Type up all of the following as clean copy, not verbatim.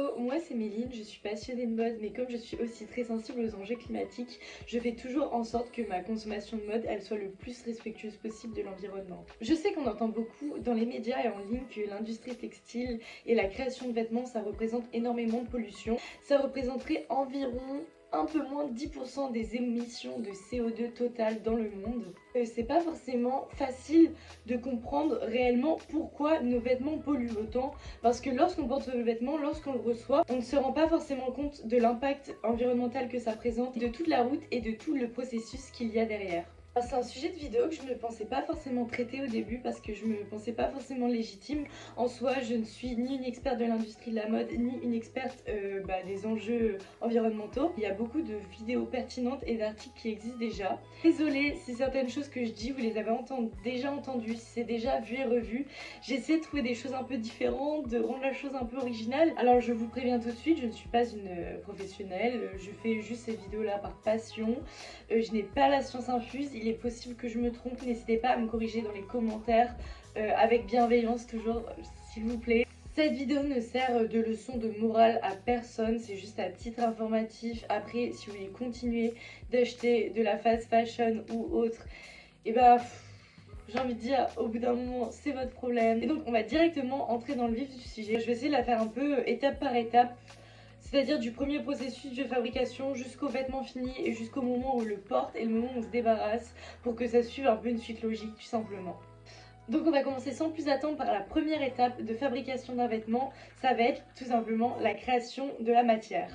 Hello, moi c'est Méline, je suis passionnée de mode, mais comme je suis aussi très sensible aux enjeux climatiques, je fais toujours en sorte que ma consommation de mode, elle soit le plus respectueuse possible de l'environnement. Je sais qu'on entend beaucoup dans les médias et en ligne que l'industrie textile et la création de vêtements, ça représente énormément de pollution. Ça représenterait environ un peu moins de 10% des émissions de CO2 totales dans le monde. C'est pas forcément facile de comprendre réellement pourquoi nos vêtements polluent autant, parce que lorsqu'on porte le vêtement, lorsqu'on le reçoit, on ne se rend pas forcément compte de l'impact environnemental que ça présente, de toute la route et de tout le processus qu'il y a derrière. C'est un sujet de vidéo que je ne pensais pas forcément traiter au début parce que je me pensais pas forcément légitime. En soi, je ne suis ni une experte de l'industrie de la mode, ni une experte des enjeux environnementaux. Il y a beaucoup de vidéos pertinentes et d'articles qui existent déjà. Désolée si certaines choses que je dis, vous les avez déjà entendues, si c'est déjà vu et revu. J'essaie de trouver des choses un peu différentes, de rendre la chose un peu originale. Alors je vous préviens tout de suite, je ne suis pas une professionnelle, je fais juste ces vidéos-là par passion. Je n'ai pas la science infuse. Il est possible que je me trompe, n'hésitez pas à me corriger dans les commentaires avec bienveillance toujours, s'il vous plaît. Cette vidéo ne sert de leçon de morale à personne, c'est juste à titre informatif. Après, si vous voulez continuer d'acheter de la fast fashion ou autre, et j'ai envie de dire, au bout d'un moment, c'est votre problème. Et donc, on va directement entrer dans le vif du sujet. Je vais essayer de la faire un peu étape par étape. C'est-à-dire du premier processus de fabrication jusqu'au vêtement fini et jusqu'au moment où on le porte et le moment où on se débarrasse pour que ça suive un peu une suite logique tout simplement. Donc on va commencer sans plus attendre par la première étape de fabrication d'un vêtement, ça va être tout simplement la création de la matière.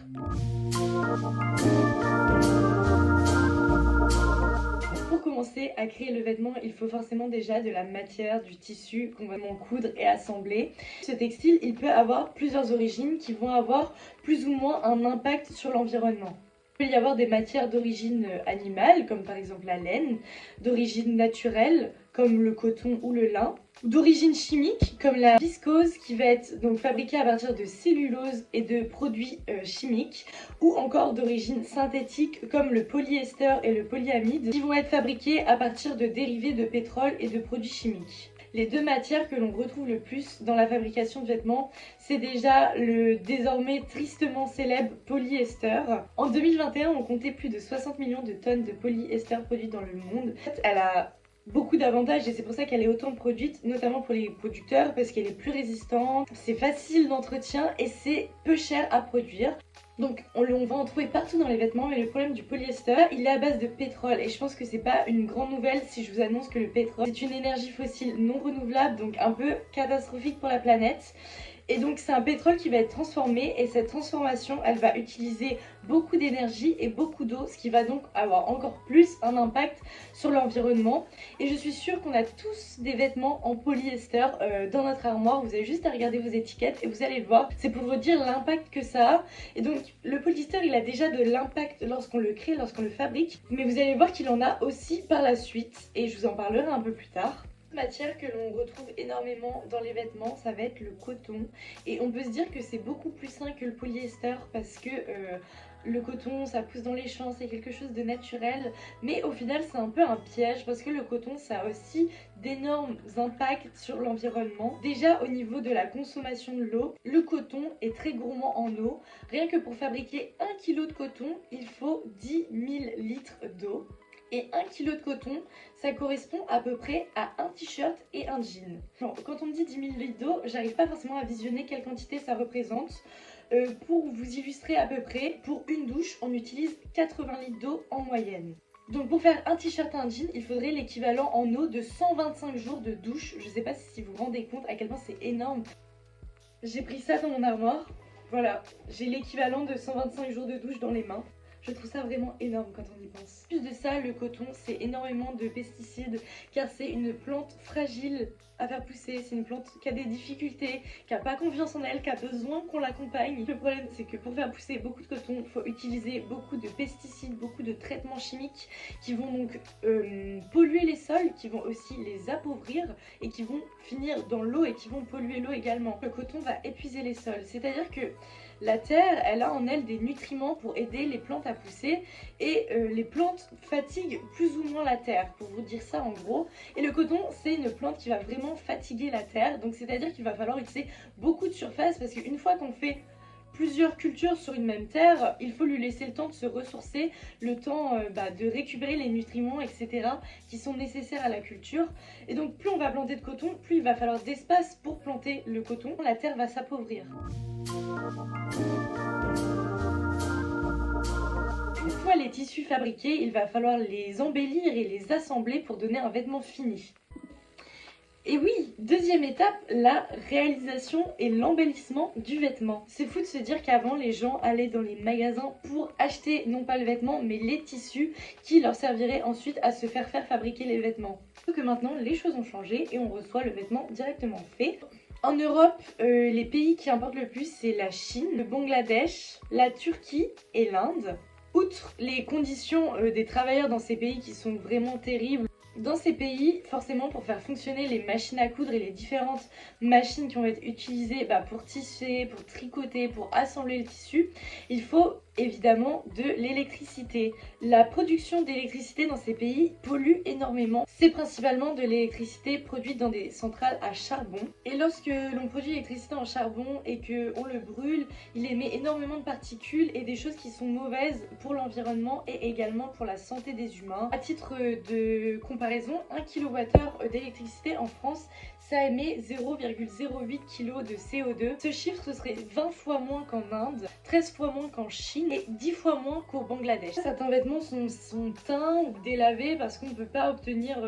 Pour commencer à créer le vêtement, il faut forcément déjà de la matière, du tissu qu'on va coudre et assembler. Ce textile, il peut avoir plusieurs origines qui vont avoir plus ou moins un impact sur l'environnement. Il peut y avoir des matières d'origine animale, comme par exemple la laine, d'origine naturelle, comme le coton ou le lin, d'origine chimique, comme la viscose, qui va être donc fabriquée à partir de cellulose et de produits chimiques, ou encore d'origine synthétique, comme le polyester et le polyamide, qui vont être fabriqués à partir de dérivés de pétrole et de produits chimiques. Les deux matières que l'on retrouve le plus dans la fabrication de vêtements, c'est déjà le désormais tristement célèbre polyester. En 2021, on comptait plus de 60 millions de tonnes de polyester produites dans le monde. Elle a beaucoup d'avantages et c'est pour ça qu'elle est autant produite, notamment pour les producteurs, parce qu'elle est plus résistante, c'est facile d'entretien et c'est peu cher à produire. Donc on va en trouver partout dans les vêtements, mais le problème du polyester, il est à base de pétrole et je pense que c'est pas une grande nouvelle si je vous annonce que le pétrole c'est une énergie fossile non renouvelable, donc un peu catastrophique pour la planète. Et donc c'est un pétrole qui va être transformé et cette transformation elle va utiliser beaucoup d'énergie et beaucoup d'eau, ce qui va donc avoir encore plus un impact sur l'environnement. Et je suis sûre qu'on a tous des vêtements en polyester dans notre armoire, vous avez juste à regarder vos étiquettes et vous allez le voir, c'est pour vous dire l'impact que ça a. Et donc le polyester il a déjà de l'impact lorsqu'on le crée, lorsqu'on le fabrique, mais vous allez voir qu'il en a aussi par la suite et je vous en parlerai un peu plus tard. Matière que l'on retrouve énormément dans les vêtements, ça va être le coton et on peut se dire que c'est beaucoup plus sain que le polyester parce que le coton ça pousse dans les champs, c'est quelque chose de naturel, mais au final c'est un peu un piège parce que le coton ça a aussi d'énormes impacts sur l'environnement. Déjà au niveau de la consommation de l'eau, le coton est très gourmand en eau. Rien que pour fabriquer 1 kg de coton, il faut 10 000 litres d'eau. Et 1 kg de coton, ça correspond à peu près à un t-shirt et un jean. Bon, quand on me dit 10 000 litres d'eau, j'arrive pas forcément à visionner quelle quantité ça représente. Pour vous illustrer à peu près, pour une douche, on utilise 80 litres d'eau en moyenne. Donc pour faire un t-shirt et un jean, il faudrait l'équivalent en eau de 125 jours de douche. Je sais pas si vous vous rendez compte à quel point c'est énorme. J'ai pris ça dans mon armoire. Voilà, j'ai l'équivalent de 125 jours de douche dans les mains. Je trouve ça vraiment énorme quand on y pense. En plus de ça, le coton, c'est énormément de pesticides car c'est une plante fragile à faire pousser. C'est une plante qui a des difficultés, qui n'a pas confiance en elle, qui a besoin qu'on l'accompagne. Le problème, c'est que pour faire pousser beaucoup de coton, il faut utiliser beaucoup de pesticides, beaucoup de traitements chimiques qui vont donc polluer les sols, qui vont aussi les appauvrir et qui vont finir dans l'eau et qui vont polluer l'eau également. Le coton va épuiser les sols, c'est-à-dire que la terre, elle a en elle des nutriments pour aider les plantes à pousser et les plantes fatiguent plus ou moins la terre, pour vous dire ça en gros. Et le coton, c'est une plante qui va vraiment fatiguer la terre, donc c'est-à-dire qu'il va falloir utiliser beaucoup de surface parce qu'une fois qu'on fait plusieurs cultures sur une même terre, il faut lui laisser le temps de se ressourcer, le temps de récupérer les nutriments, etc. qui sont nécessaires à la culture. Et donc plus on va planter de coton, plus il va falloir d'espace pour planter le coton. La terre va s'appauvrir. Une fois les tissus fabriqués, il va falloir les embellir et les assembler pour donner un vêtement fini. Et oui, deuxième étape, la réalisation et l'embellissement du vêtement. C'est fou de se dire qu'avant, les gens allaient dans les magasins pour acheter non pas le vêtement, mais les tissus qui leur serviraient ensuite à se faire fabriquer les vêtements. Sauf que maintenant, les choses ont changé et on reçoit le vêtement directement fait. En Europe, les pays qui importent le plus, c'est la Chine, le Bangladesh, la Turquie et l'Inde. Outre les conditions des travailleurs dans ces pays qui sont vraiment terribles, dans ces pays, forcément, pour faire fonctionner les machines à coudre et les différentes machines qui vont être utilisées pour tisser, pour tricoter, pour assembler le tissu, il faut évidemment de l'électricité. La production d'électricité dans ces pays pollue énormément. C'est principalement de l'électricité produite dans des centrales à charbon. Et lorsque l'on produit l'électricité en charbon et qu'on le brûle, il émet énormément de particules et des choses qui sont mauvaises pour l'environnement et également pour la santé des humains. À titre de comparaison, 1 kWh d'électricité en France, ça émet 0,08 kg de CO2. Ce chiffre, ce serait 20 fois moins qu'en Inde, 13 fois moins qu'en Chine et 10 fois moins qu'au Bangladesh. Certains vêtements sont teints ou délavés parce qu'on ne peut pas obtenir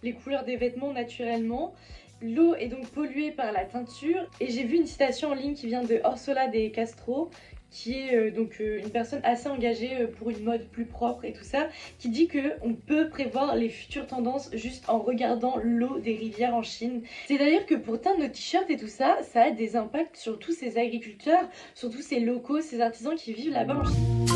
les couleurs des vêtements naturellement. L'eau est donc polluée par la teinture et j'ai vu une citation en ligne qui vient de Orsola de Castro, qui est une personne assez engagée pour une mode plus propre et tout ça, qui dit qu'on peut prévoir les futures tendances juste en regardant l'eau des rivières en Chine. C'est d'ailleurs que pour teindre nos t-shirts et tout ça, ça a des impacts sur tous ces agriculteurs, sur tous ces locaux, ces artisans qui vivent là-bas en Chine.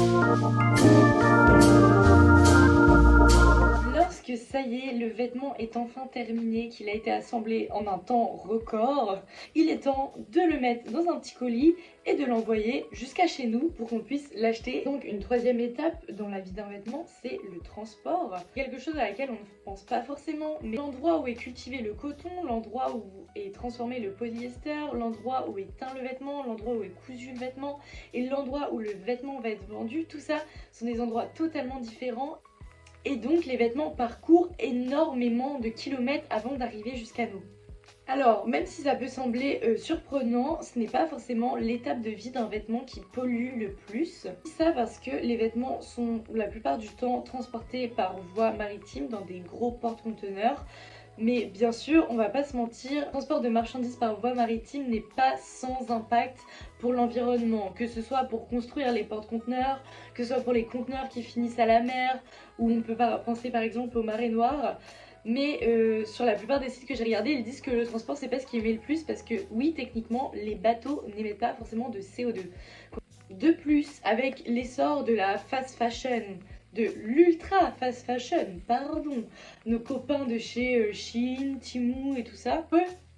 Lorsque ça y est, le vêtement est enfin terminé, qu'il a été assemblé en un temps record, il est temps de le mettre dans un petit colis et de l'envoyer jusqu'à chez nous pour qu'on puisse l'acheter. Donc une troisième étape dans la vie d'un vêtement, c'est le transport. Quelque chose à laquelle on ne pense pas forcément, mais l'endroit où est cultivé le coton, l'endroit où est transformé le polyester, l'endroit où est teint le vêtement, l'endroit où est cousu le vêtement et l'endroit où le vêtement va être vendu, tout ça sont des endroits totalement différents. Et donc les vêtements parcourent énormément de kilomètres avant d'arriver jusqu'à nous. Alors, même si ça peut sembler surprenant, ce n'est pas forcément l'étape de vie d'un vêtement qui pollue le plus. Ça parce que les vêtements sont la plupart du temps transportés par voie maritime dans des gros porte-conteneurs. Mais bien sûr, on va pas se mentir, le transport de marchandises par voie maritime n'est pas sans impact pour l'environnement, que ce soit pour construire les porte-conteneurs, que ce soit pour les conteneurs qui finissent à la mer, ou on peut penser par exemple aux marées noires. Mais sur la plupart des sites que j'ai regardés, ils disent que le transport c'est pas ce qui émet le plus parce que oui, techniquement, les bateaux n'émettent pas forcément de CO2. De plus, avec l'essor de la fast fashion, de l'ultra fast fashion, pardon, nos copains de chez Shein, Temu et tout ça,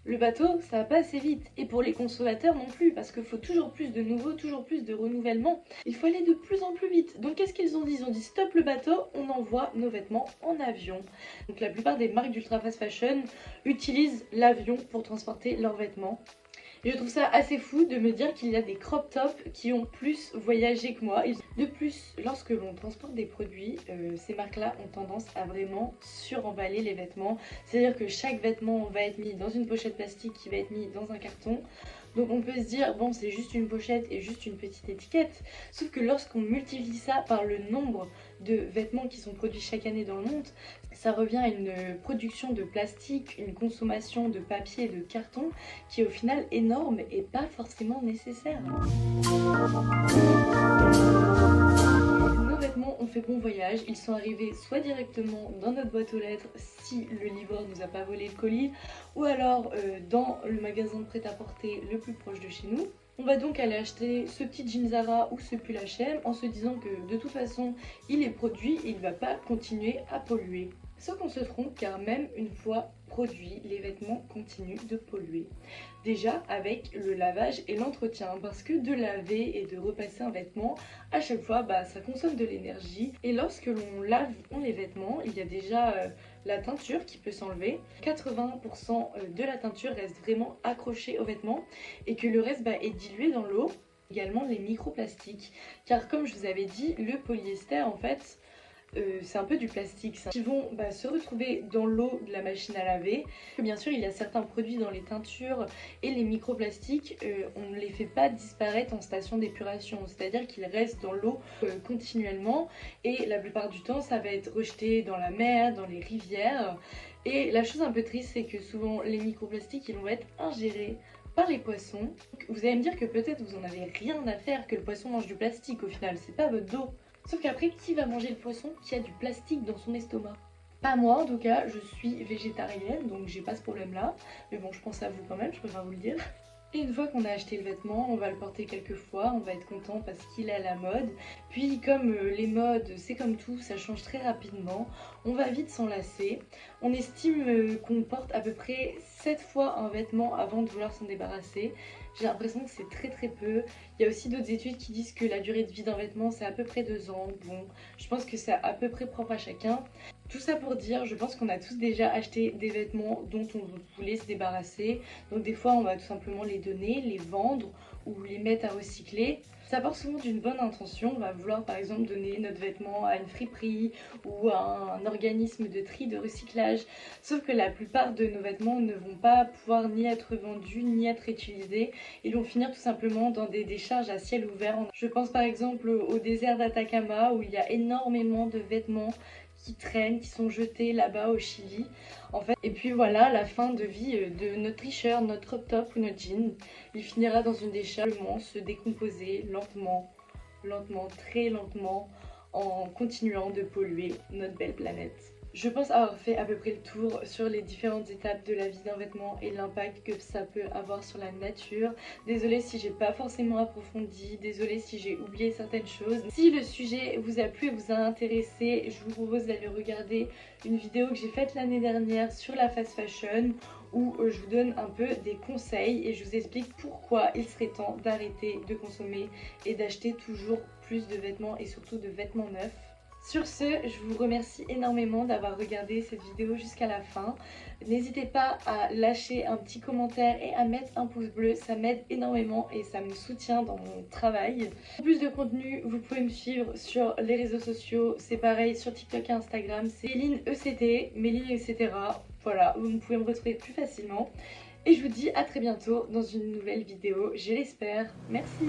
le bateau ça va pas assez vite. Et pour les consommateurs non plus, parce qu'il faut toujours plus de nouveaux, toujours plus de renouvellement. Il faut aller de plus en plus vite. Donc qu'est-ce qu'ils ont dit? Ils ont dit stop le bateau, on envoie nos vêtements en avion. Donc la plupart des marques d'ultra fast fashion utilisent l'avion pour transporter leurs vêtements. Et je trouve ça assez fou de me dire qu'il y a des crop tops qui ont plus voyagé que moi. De plus, lorsque l'on transporte des produits, ces marques-là ont tendance à vraiment suremballer les vêtements. C'est-à-dire que chaque vêtement va être mis dans une pochette plastique qui va être mis dans un carton. Donc on peut se dire, bon c'est juste une pochette et juste une petite étiquette. Sauf que lorsqu'on multiplie ça par le nombre de vêtements qui sont produits chaque année dans le monde, ça revient à une production de plastique, une consommation de papier et de carton qui est au final énorme et pas forcément nécessaire. Nos vêtements ont fait bon voyage, ils sont arrivés soit directement dans notre boîte aux lettres si le livreur nous a pas volé le colis, ou alors dans le magasin de prêt-à-porter le plus proche de chez nous. On va donc aller acheter ce petit jean Zara ou ce pull H&M en se disant que de toute façon il est produit et il ne va pas continuer à polluer. Sauf qu'on se trompe car même une fois produits, les vêtements continuent de polluer. Déjà avec le lavage et l'entretien, parce que de laver et de repasser un vêtement, à chaque fois ça consomme de l'énergie. Et lorsque l'on lave les vêtements, il y a déjà la teinture qui peut s'enlever. 80% de la teinture reste vraiment accrochée au vêtement et que le reste est dilué dans l'eau. Également les microplastiques, car comme je vous avais dit, le polyester en fait c'est un peu du plastique ça, qui vont se retrouver dans l'eau de la machine à laver. Bien sûr il y a certains produits dans les teintures et les microplastiques, on ne les fait pas disparaître en station d'épuration, c'est à dire qu'ils restent dans l'eau continuellement et la plupart du temps ça va être rejeté dans la mer, dans les rivières. Et la chose un peu triste c'est que souvent les microplastiques ils vont être ingérés par les poissons. Vous allez me dire que peut-être vous en avez rien à faire que le poisson mange du plastique au final, c'est pas votre dos. Sauf qu'après, qui va manger le poisson qui a du plastique dans son estomac? Pas moi en tout cas, je suis végétarienne donc j'ai pas ce problème là. Mais bon, je pense à vous quand même, je préfère vous le dire. Et une fois qu'on a acheté le vêtement, on va le porter quelques fois, on va être content parce qu'il est à la mode. Puis comme les modes, c'est comme tout, ça change très rapidement, on va vite s'en lasser. On estime qu'on porte à peu près 7 fois un vêtement avant de vouloir s'en débarrasser. J'ai l'impression que c'est très très peu. Il y a aussi d'autres études qui disent que la durée de vie d'un vêtement c'est à peu près 2 ans. Bon, je pense que c'est à peu près propre à chacun. Tout ça pour dire, je pense qu'on a tous déjà acheté des vêtements dont on voulait se débarrasser. Donc des fois on va tout simplement les donner, les vendre ou les mettre à recycler. Ça part souvent d'une bonne intention, on va vouloir par exemple donner notre vêtement à une friperie ou à un organisme de tri de recyclage. Sauf que la plupart de nos vêtements ne vont pas pouvoir ni être vendus ni être utilisés. Ils vont finir tout simplement dans des décharges à ciel ouvert. Je pense par exemple au désert d'Atacama où il y a énormément de vêtements qui traînent, qui sont jetés là-bas au Chili en fait. Et puis voilà, la fin de vie de notre t-shirt, notre crop top ou notre jean, il finira dans une décharge, se décomposer lentement, très lentement, en continuant de polluer notre belle planète. Je pense avoir fait à peu près le tour sur les différentes étapes de la vie d'un vêtement et l'impact que ça peut avoir sur la nature. Désolée si j'ai pas forcément approfondi, désolée si j'ai oublié certaines choses. Si le sujet vous a plu et vous a intéressé, je vous propose d'aller regarder une vidéo que j'ai faite l'année dernière sur la fast fashion où je vous donne un peu des conseils et je vous explique pourquoi il serait temps d'arrêter de consommer et d'acheter toujours plus de vêtements et surtout de vêtements neufs. Sur ce, je vous remercie énormément d'avoir regardé cette vidéo jusqu'à la fin. N'hésitez pas à lâcher un petit commentaire et à mettre un pouce bleu, ça m'aide énormément et ça me soutient dans mon travail. Pour plus de contenu, vous pouvez me suivre sur les réseaux sociaux, c'est pareil sur TikTok et Instagram, c'est Méline ECT, Méline etc. Voilà, vous pouvez me retrouver plus facilement. Et je vous dis à très bientôt dans une nouvelle vidéo, je l'espère. Merci.